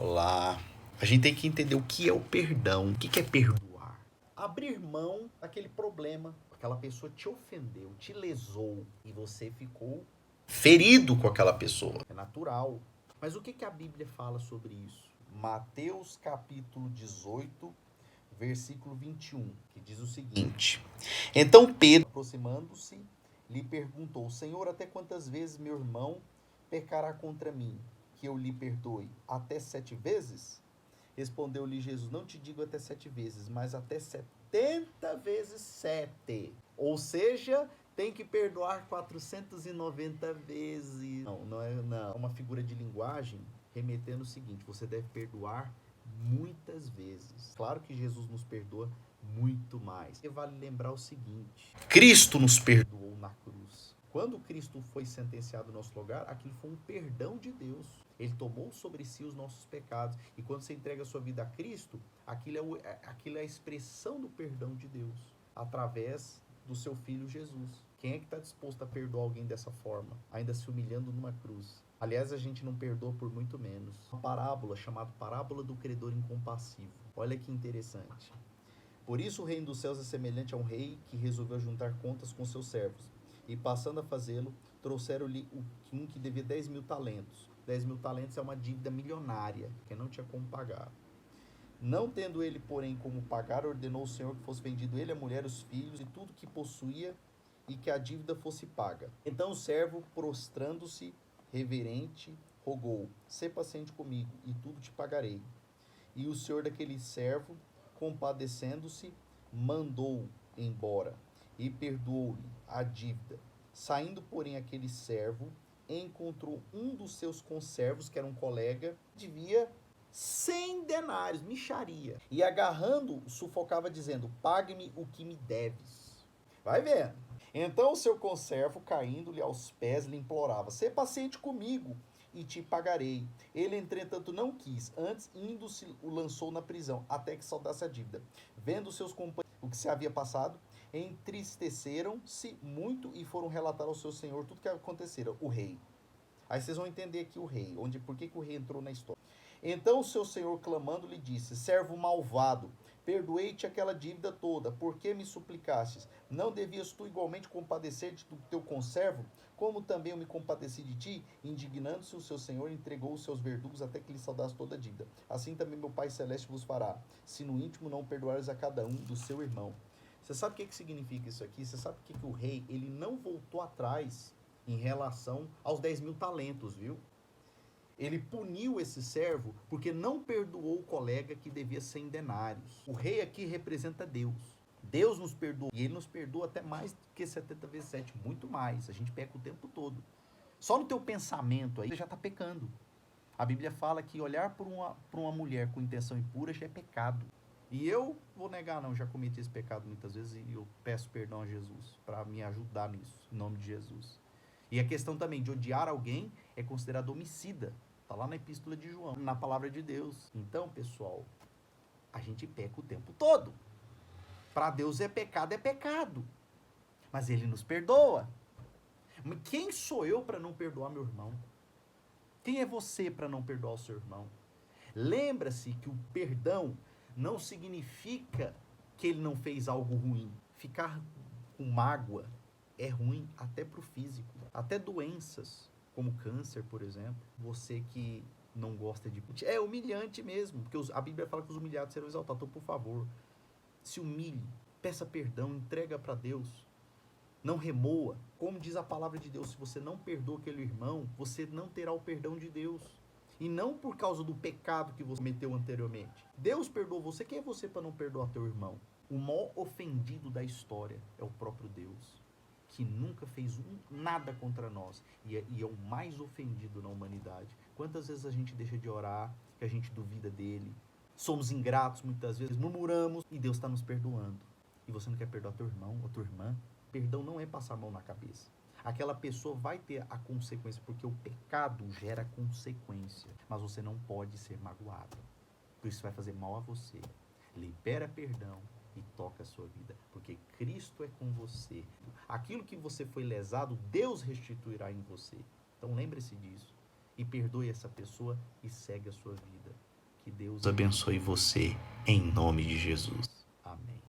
Olá. A gente tem que entender o que é o perdão. O que é perdoar? Abrir mão daquele problema. Aquela pessoa te ofendeu, te lesou e você ficou ferido com aquela pessoa. É natural. Mas o que a Bíblia fala sobre isso? Mateus capítulo 18, versículo 21, que diz o seguinte: Então Pedro, aproximando-se, lhe perguntou: Senhor, até quantas vezes meu irmão pecará contra mim, que eu lhe perdoe? Até 7 vezes? Respondeu-lhe Jesus: Não te digo até 7 vezes, mas até 70 vezes 7. Ou seja, tem que perdoar 490 vezes. Não é uma figura de linguagem remetendo o seguinte: você deve perdoar muitas vezes. Claro que Jesus nos perdoa muito mais. E vale lembrar o seguinte: Cristo nos perdoou na cruz. Quando Cristo foi sentenciado no nosso lugar, aquilo foi um perdão de Deus. Ele tomou sobre si os nossos pecados. E quando você entrega a sua vida a Cristo, aquilo é a expressão do perdão de Deus, através do seu Filho Jesus. Quem é que está disposto a perdoar alguém dessa forma, ainda se humilhando numa cruz? Aliás, a gente não perdoa por muito menos. Uma parábola chamada Parábola do Credor Incompassivo. Olha que interessante. Por isso o reino dos céus é semelhante a um rei que resolveu juntar contas com seus servos. E passando a fazê-lo, trouxeram-lhe um que devia 10.000 talentos. 10.000 talentos é uma dívida milionária, que não tinha como pagar. Não tendo ele, porém, como pagar, ordenou o Senhor que fosse vendido ele, a mulher, os filhos e tudo que possuía, e que a dívida fosse paga. Então o servo, prostrando-se, reverente, rogou: Sê paciente comigo, e tudo te pagarei. E o senhor daquele servo, compadecendo-se, mandou embora e perdoou-lhe a dívida. Saindo, porém, aquele servo encontrou um dos seus conservos, que era um colega, devia 100 denários, mixaria. E agarrando, sufocava, dizendo: Pague-me o que me deves. Vai vendo. Então o seu conservo, caindo-lhe aos pés, lhe implorava: Sê paciente comigo e te pagarei. Ele, entretanto, não quis. Antes, indo-se, o lançou na prisão, até que saudasse a dívida. Vendo seus companheiros o que se havia passado, entristeceram-se muito e foram relatar ao seu senhor tudo o que acontecera, o rei. Aí vocês vão entender aqui o rei, por que o rei entrou na história. Então o seu senhor, clamando, lhe disse: Servo malvado, perdoei-te aquela dívida toda, por que me suplicastes? Não devias tu igualmente compadecer-te do teu conservo, como também eu me compadeci de ti? Indignando-se o seu senhor, entregou os seus verdugos até que lhe saudasse toda a dívida. Assim também meu Pai Celeste vos fará, se no íntimo não perdoares a cada um do seu irmão. Você sabe o que significa isso aqui? Você sabe que o rei, ele não voltou atrás em relação aos 10.000 talentos, viu? Ele puniu esse servo porque não perdoou o colega que devia 100 denários. O rei aqui representa Deus. Deus nos perdoa, e ele nos perdoa até mais do que 70 vezes 7, muito mais. A gente peca o tempo todo. Só no teu pensamento aí, você já está pecando. A Bíblia fala que olhar para uma mulher com intenção impura já é pecado. E eu vou negar, não, já cometi esse pecado muitas vezes e eu peço perdão a Jesus para me ajudar nisso, em nome de Jesus. E a questão também de odiar alguém é considerado homicida. Está lá na epístola de João, na palavra de Deus. Então, pessoal, a gente peca o tempo todo. Para Deus é pecado. Mas ele nos perdoa. Mas quem sou eu para não perdoar meu irmão? Quem é você para não perdoar o seu irmão? Lembra-se que o perdão não significa que ele não fez algo ruim. Ficar com mágoa é ruim até para o físico. Até doenças, como câncer, por exemplo. Você que não gosta de... É humilhante mesmo, porque a Bíblia fala que os humilhados serão exaltados. Então, por favor, se humilhe, peça perdão, entrega para Deus. Não remoa. Como diz a palavra de Deus, se você não perdoa aquele irmão, você não terá o perdão de Deus. E não por causa do pecado que você cometeu anteriormente. Deus perdoou você. Quem é você para não perdoar teu irmão? O maior ofendido da história é o próprio Deus, que nunca fez nada contra nós e é o mais ofendido na humanidade. Quantas vezes a gente deixa de orar, que a gente duvida dele, somos ingratos muitas vezes, murmuramos e Deus está nos perdoando. E você não quer perdoar teu irmão ou tua irmã? Perdão não é passar a mão na cabeça. Aquela pessoa vai ter a consequência, porque o pecado gera consequência, mas você não pode ser magoado, por isso vai fazer mal a você. Libera perdão e toca a sua vida, porque Cristo é com você. Aquilo que você foi lesado, Deus restituirá em você. Então lembre-se disso e perdoe essa pessoa e segue a sua vida. Deus abençoe você, em nome de Jesus.